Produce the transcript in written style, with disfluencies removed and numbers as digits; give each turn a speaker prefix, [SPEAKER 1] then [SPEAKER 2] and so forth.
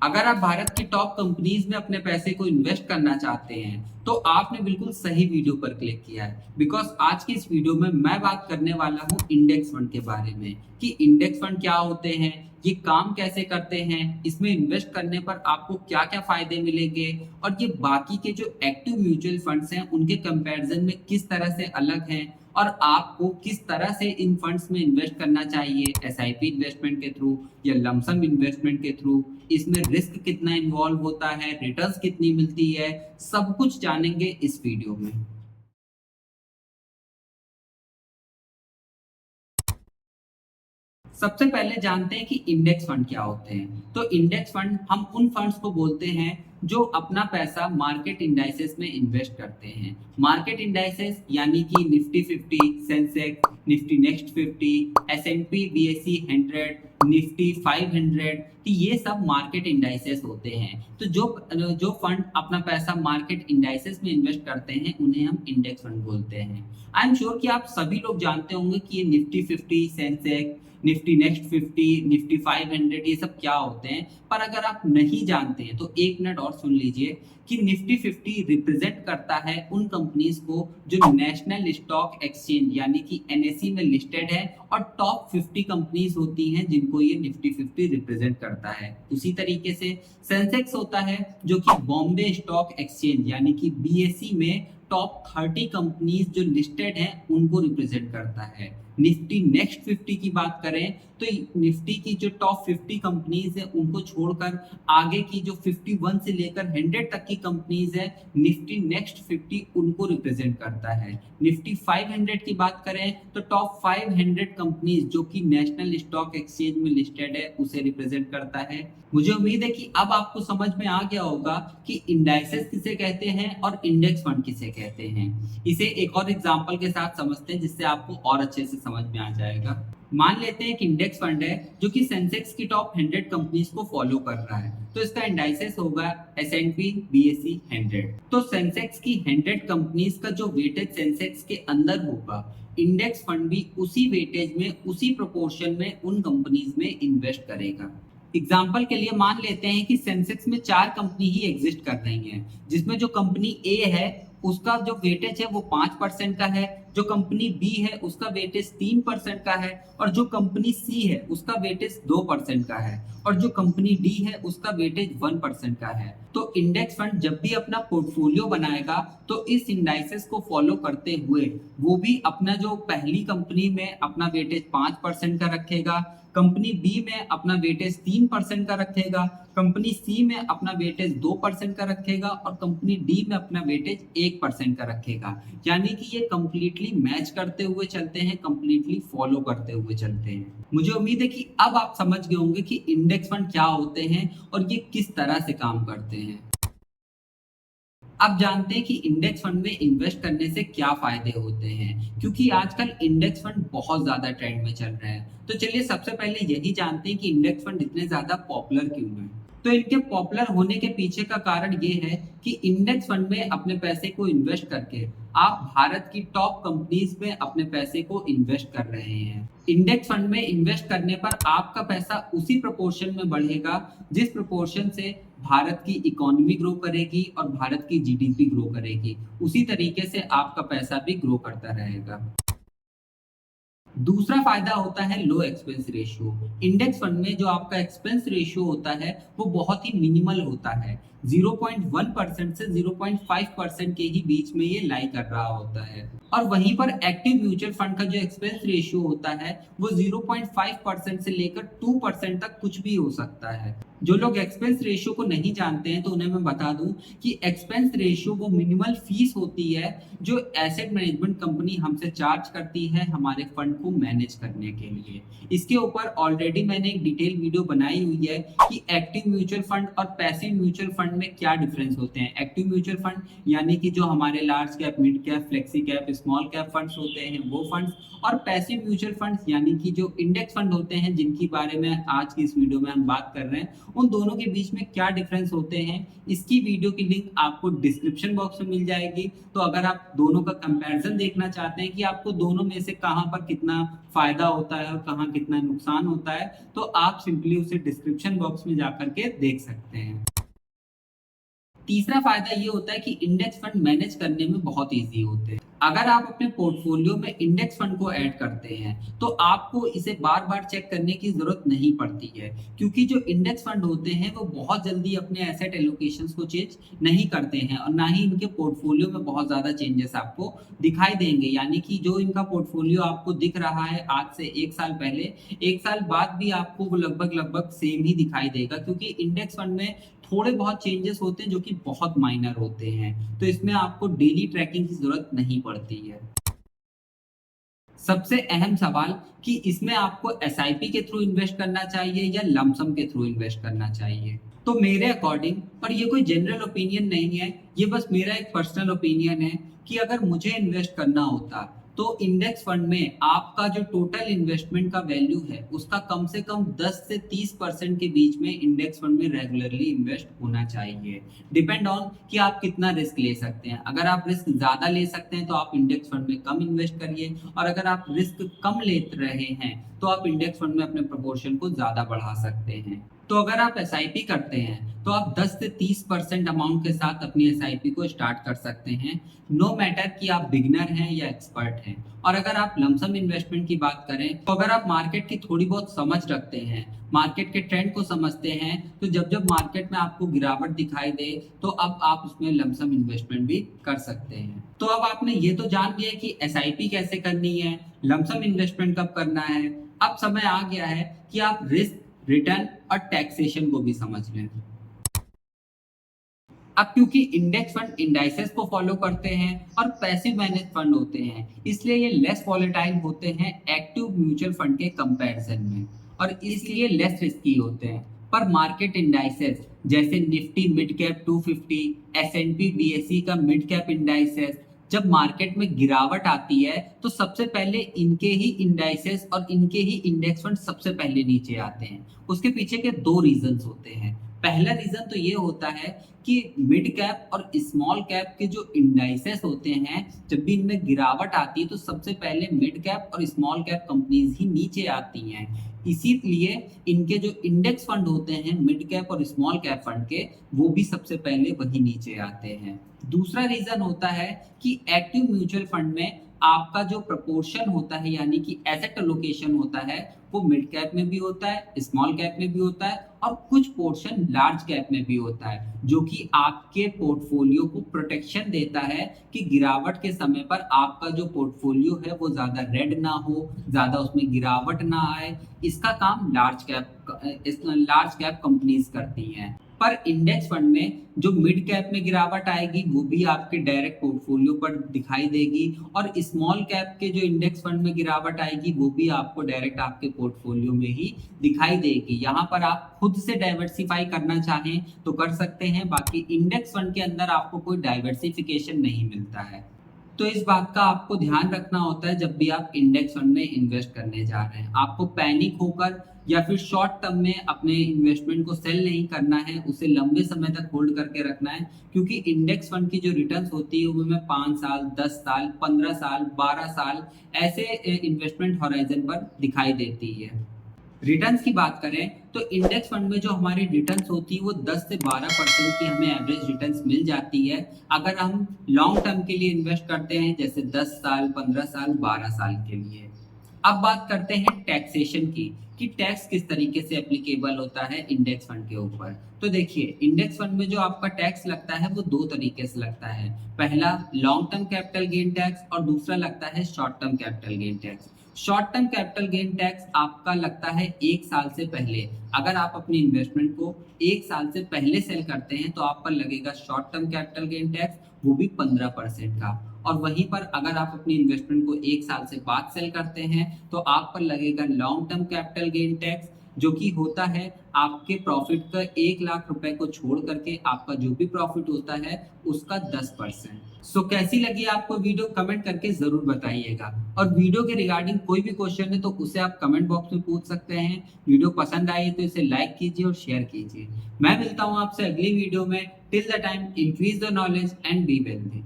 [SPEAKER 1] अगर आप भारत की टॉप कंपनीज में अपने पैसे को इन्वेस्ट करना चाहते हैं तो आपने बिल्कुल सही वीडियो पर क्लिक किया है। बिकॉज आज की इस वीडियो में मैं बात करने वाला हूं इंडेक्स फंड के बारे में कि इंडेक्स फंड क्या होते हैं, ये काम कैसे करते हैं, इसमें इन्वेस्ट करने पर आपको क्या क्या फायदे मिलेंगे और ये बाकी के जो एक्टिव म्यूचुअल फंड्स हैं उनके कंपैरिजन में किस तरह से अलग हैं और आपको किस तरह से इन फंड्स में इन्वेस्ट करना चाहिए, एसआईपी इन्वेस्टमेंट के थ्रू या लमसम इन्वेस्टमेंट के थ्रू, इसमें रिस्क कितना इन्वॉल्व होता है, रिटर्न्स कितनी मिलती है, सब कुछ जानेंगे इस वीडियो में। सबसे पहले जानते हैं कि इंडेक्स फंड क्या होते हैं। तो इंडेक्स फंड हम उन फंड्स को बोलते हैं जो अपना पैसा मार्केट इंडाइसेस में इन्वेस्ट करते हैं। मार्केट इंडाइसेस यानी कि Nifty 50, Sensex, Nifty next 50, S&P BSE 100, Nifty 500, तो ये सब मार्केट इंडाइसेस होते हैं। तो जो फंड अपना पैसा मार्केट इंडाइसेस में इन्वेस्ट करते हैं उन्हें हम इंडेक्स फंड बोलते हैं। आई एम श्योर कि आप सभी लोग जानते होंगे कि ये Nifty 50, Sensex, Nifty next 50, Nifty 500 ये सब क्या होते हैं। पर अगर आप नहीं जानते हैं तो एक मिनट और सुन लीजिए कि निफ्टी 50 रिप्रेजेंट करता है उन कंपनीज को जो नेशनल स्टॉक एक्सचेंज यानी कि एनएसई में लिस्टेड है और टॉप 50 कंपनीज होती हैं जिनको ये निफ्टी 50 रिप्रेजेंट करता है। उसी तरीके से सेंसेक्स होता है जो कि बॉम्बे स्टॉक एक्सचेंज यानी कि बीएसई में टॉप 30 कंपनीज जो लिस्टेड हैं उनको रिप्रेजेंट करता है। निफ्टी नेक्स्ट 50 की बात करें तो निफ्टी की जो टॉप 50 कंपनीज है उनको छोड़कर आगे की जो 51 से लेकर 100 तक की कंपनीज है निफ्टी नेक्स्ट 50 उनको रिप्रेजेंट करता है। निफ्टी 500 की बात करें तो टॉप 500 कंपनीज जो कि नेशनल स्टॉक एक्सचेंज में लिस्टेड है उसे रिप्रेजेंट करता है। मुझे उम्मीद है कि अब आपको समझ में आ गया होगा कि इंडाइसेस किसे कहते हैं और इंडेक्स फंड किसे कहते हैं। इसे एक और एग्जांपल के साथ समझते हैं जिससे आपको और अच्छे से समझ में आ जाएगा। मान लेते हैं कि इंडेक्स फंड है जो कि सेंसेक्स की टॉप 100 कंपनीज को फॉलो कर रहा है, तो इसका इंडाइसेस होगा एस&पी बीएसई 100। तो सेंसेक्स की 100 कंपनीज का जो वेटेज सेंसेक्स के अंदर होगा, इंडेक्स फंड भी उसी वेटेज में उसी प्रोपोर्शन में उन कंपनीज में इन्वेस्ट करेगा। एग्जाम्पल के लिए मान लेते हैं कि सेंसेक्स में 4 कंपनी ही एग्जिस्ट कर रही हैं, जिसमें जो कंपनी ए है उसका जो वेटेज है वो 5% का है, जो कंपनी बी है उसका वेटेज 3% का है और जो कंपनी सी है उसका वेटेज 2% का है और जो कंपनी डी है उसका वेटेज 1% का है। तो इंडेक्स फंड जब भी अपना पोर्टफोलियो बनाएगा तो इस इंडाइसेस को फॉलो करते हुए वो भी अपना जो पहली कंपनी में अपना वेटेज 5% का रखेगा, कंपनी बी में अपना वेटेज 3% का रखेगा, कंपनी सी में अपना वेटेज 2% का रखेगा और कंपनी डी में अपना वेटेज 1% का रखेगा। यानी कि ये कंप्लीटली मैच करते हुए चलते हैं, कंप्लीटली फॉलो करते हुए चलते हैं। मुझे उम्मीद है कि अब आप समझ गए होंगे कि इंडेक्स फंड क्या होते हैं और ये किस तरह से काम करते हैं। अब जानते हैं कि इंडेक्स फंड में इन्वेस्ट करने से क्या फायदे होते हैं, क्योंकि आजकल इंडेक्स फंड बहुत ज्यादा ट्रेंड में चल रहे हैं। तो चलिए सबसे पहले यही जानते हैं कि इंडेक्स फंड इतने ज्यादा पॉपुलर क्यों हैं। तो इनके पॉपुलर होने के पीछे का कारण ये है कि इंडेक्स फंड में अपने पैसे को इन्वेस्ट करके आप भारत की टॉप कंपनीज में अपने पैसे को इन्वेस्ट कर रहे हैं। इंडेक्स फंड में इन्वेस्ट करने पर आपका पैसा उसी प्रोपोर्शन में बढ़ेगा जिस प्रोपोर्शन से भारत की इकोनॉमी ग्रो करेगी और भारत की जीडीपी ग्रो करेगी, उसी तरीके से आपका पैसा भी ग्रो करता रहेगा। दूसरा फायदा होता है लो एक्सपेंस रेशियो। इंडेक्स फंड में जो आपका एक्सपेंस रेशियो होता है वो बहुत ही मिनिमल होता है, 0.1% से 0.5% के ही बीच में ये लाई कर रहा होता है। और वहीं पर एक्टिव म्यूचुअल फंड का जो एक्सपेंस रेशियो होता है वो 0.5% से लेकर 2% तक कुछ भी हो सकता है। जो लोग एक्सपेंस रेशियो को नहीं जानते हैं तो उन्हें मैं बता दूं कि एक्सपेंस रेशियो वो मिनिमल फीस होती है जो एसेट मैनेजमेंट कंपनी हमसे चार्ज करती है हमारे फंड को मैनेज करने के लिए। इसके ऊपर ऑलरेडी मैंने एक डिटेल वीडियो बनाई हुई है कि एक्टिव म्यूचुअल फंड और पैसिव म्यूचुअल फंड में क्या डिफरेंस होते हैं। एक्टिव म्यूचुअल फंड यानी कि जो हमारे large cap, mid cap, flexi cap, small cap funds होते हैं वो फंड्स, और पैसिव म्यूचुअल फंड्स यानी कि जो इंडेक्स फंड होते हैं जिनकी बारे में आज की इस वीडियो में हम बात कर रहे हैं, उन दोनों के बीच में क्या डिफरेंस होते हैं इसकी वीडियो की लिंक आपको डिस्क्रिप्शन बॉक्स में मिल जाएगी। तो अगर आप दोनों का कंपैरिजन देखना चाहते हैं कि आपको दोनों में से कहां पर कितना कितना फायदा होता है और कहाँ कितना नुकसान होता है, तो आप सिंपली उसे डिस्क्रिप्शन बॉक्स में जाकर के देख सकते हैं। तीसरा फायदा ये होता है कि इंडेक्स फंड मैनेज करने में बहुत ईजी होते हैं। अगर आप अपने पोर्टफोलियो में इंडेक्स फंड को ऐड करते हैं तो आपको इसे बार बार चेक करने की जरूरत नहीं पड़ती है, क्योंकि जो इंडेक्स फंड होते हैं वो बहुत जल्दी अपने एसेट एलोकेशंस को चेंज नहीं करते हैं और ना ही इनके पोर्टफोलियो में बहुत ज्यादा चेंजेस आपको दिखाई देंगे। यानी कि जो इनका पोर्टफोलियो आपको दिख रहा है आज से 1 साल पहले, 1 साल बाद भी आपको वो लगभग लगभग सेम ही दिखाई देगा, क्योंकि इंडेक्स फंड में थोड़े बहुत चेंजेस होते हैं जो कि बहुत माइनर होते हैं। तो इसमें आपको डेली ट्रैकिंग की जरूरत नहीं पड़ती है। सबसे अहम सवाल कि इसमें आपको एसआईपी के थ्रू इन्वेस्ट करना चाहिए या लमसम के थ्रू इन्वेस्ट करना चाहिए। तो मेरे अकॉर्डिंग, और ये कोई जनरल ओपिनियन नहीं है, ये बस मेरा एक पर्सनल ओपिनियन है कि अगर मुझे इन्वेस्ट करना होता तो इंडेक्स फंड में आपका जो टोटल इन्वेस्टमेंट का वैल्यू है उसका कम से कम 10 से 30% के बीच में इंडेक्स फंड में रेगुलरली इन्वेस्ट होना चाहिए। डिपेंड ऑन कि आप कितना रिस्क ले सकते हैं। अगर आप रिस्क ज्यादा ले सकते हैं तो आप इंडेक्स फंड में कम इन्वेस्ट करिए, और अगर आप रिस्क कम ले रहे हैं तो आप इंडेक्स फंड में अपने प्रोपोर्शन को ज्यादा बढ़ा सकते हैं। तो अगर आप एसआईपी करते हैं तो आप 10 से 30% अमाउंट के साथ अपनी एसआईपी को स्टार्ट कर सकते हैं, नो मैटर कि आप बिगिनर हैं या एक्सपर्ट हैं। और अगर आप लमसम इन्वेस्टमेंट की बात करें तो अगर आप मार्केट की थोड़ी बहुत समझ रखते हैं, मार्केट के ट्रेंड को समझते हैं, तो जब जब मार्केट में आपको गिरावट दिखाई दे तो अब आप उसमें लमसम इन्वेस्टमेंट भी कर सकते हैं। तो अब आपने ये तो जान लिया कि एसआईपी कैसे करनी है, लमसम इन्वेस्टमेंट कब करना है। अब समय आ गया है कि आप रिस्क, रिटर्न और टैक्सेशन को भी समझ लें। अब क्योंकि इंडेक्स फंड इंडाइसेस को फॉलो करते हैं और पैसिव मैनेज फंड होते हैं, इसलिए ये लेस वॉलेटाइल होते हैं एक्टिव म्यूचुअल फंड के कंपैरिजन में, और इसलिए लेस रिस्की होते हैं। पर मार्केट इंडाइसेस जैसे Nifty mid cap 250, S&P BSE का मिड कैप इंडाइसेस, जब मार्केट में गिरावट आती है तो सबसे पहले इनके ही इंडाइसेस और इनके ही इंडेक्स फंड सबसे पहले नीचे आते हैं। उसके पीछे के दो रीजंस होते हैं। पहला रीजन तो ये होता है कि मिड कैप और स्मॉल कैप के जो इंडाइसेस होते हैं, जब भी इनमें गिरावट आती है तो सबसे पहले मिड कैप और स्मॉल कैप कंपनीज ही नीचे आती हैं। इसीलिए इनके जो इंडेक्स फंड होते हैं मिड कैप और स्मॉल कैप फंड के, वो भी सबसे पहले वही नीचे आते हैं। दूसरा रीजन होता है कि एक्टिव म्यूचुअल फंड में आपका जो प्रपोर्शन होता है, यानी कि एसेट एलोकेशन होता है, वो मिड कैप में भी होता है, स्मॉल कैप में भी होता है और कुछ पोर्शन लार्ज कैप में भी होता है, जो कि आपके पोर्टफोलियो को प्रोटेक्शन देता है कि गिरावट के समय पर आपका जो पोर्टफोलियो है वो ज्यादा रेड ना हो, ज्यादा उसमें गिरावट ना आए। इसका काम लार्ज कैप कंपनीज करती हैं। पर इंडेक्स फंड में जो मिड कैप में गिरावट आएगी वो भी आपके डायरेक्ट पोर्टफोलियो पर दिखाई देगी, और स्मॉल कैप के जो इंडेक्स फंड में गिरावट आएगी वो भी आपको डायरेक्ट आपके पोर्टफोलियो में ही दिखाई देगी। यहाँ पर आप खुद से डाइवर्सिफाई करना चाहें तो कर सकते हैं, बाकी इंडेक्स फंड के अंदर आपको कोई डाइवर्सिफिकेशन नहीं मिलता है। तो इस बात का आपको ध्यान रखना होता है जब भी आप इंडेक्स फंड में इन्वेस्ट करने जा रहे हैं। आपको पैनिक होकर या फिर शॉर्ट टर्म में अपने इन्वेस्टमेंट को सेल नहीं करना है, उसे लंबे समय तक होल्ड करके रखना है, क्योंकि इंडेक्स फंड की जो रिटर्न्स होती है वो में 5 साल, 10 साल, 15 साल, 12 साल ऐसे इन्वेस्टमेंट हॉराइजन पर दिखाई देती है। रिटर्न्स की बात करें तो इंडेक्स फंड में जो हमारी रिटर्न्स होती है वो 10 से 12% की हमें एवरेज रिटर्न्स मिल जाती है, अगर हम लॉन्ग टर्म के लिए इन्वेस्ट करते हैं, जैसे 10 साल, 15 साल, 12 साल के लिए। अब बात करते हैं टैक्सेशन की, कि टैक्स किस तरीके से एप्लीकेबल होता है इंडेक्स फंड के ऊपर। तो देखिए, इंडेक्स फंड में जो आपका टैक्स लगता है वो दो तरीके से लगता है। पहला long term capital gain tax और दूसरा लगता है short term capital gain tax. Short term capital gain tax आपका लगता है 1 साल से पहले। अगर आप अपनी इन्वेस्टमेंट को 1 साल से पहले सेल करते हैं तो आप पर लगेगा short term capital gain tax, वो भी 15% का। और वहीं पर अगर आप अपनी इन्वेस्टमेंट को 1 साल से बाद सेल करते हैं तो आप पर लगेगा long term capital gain tax, जो कि होता है आपके प्रॉफिट का 1 लाख रुपए को छोड़ करके आपका जो भी प्रॉफिट होता है उसका 10%। सो कैसी लगी आपको वीडियो, कमेंट करके जरूर बताइएगा। और वीडियो के रिगार्डिंग कोई भी क्वेश्चन है तो उसे आप कमेंट बॉक्स में पूछ सकते हैं। वीडियो पसंद आई तो इसे लाइक कीजिए और शेयर कीजिए। मैं मिलता हूँ आपसे अगली वीडियो में। Till the time, increase the knowledge and be wealthy.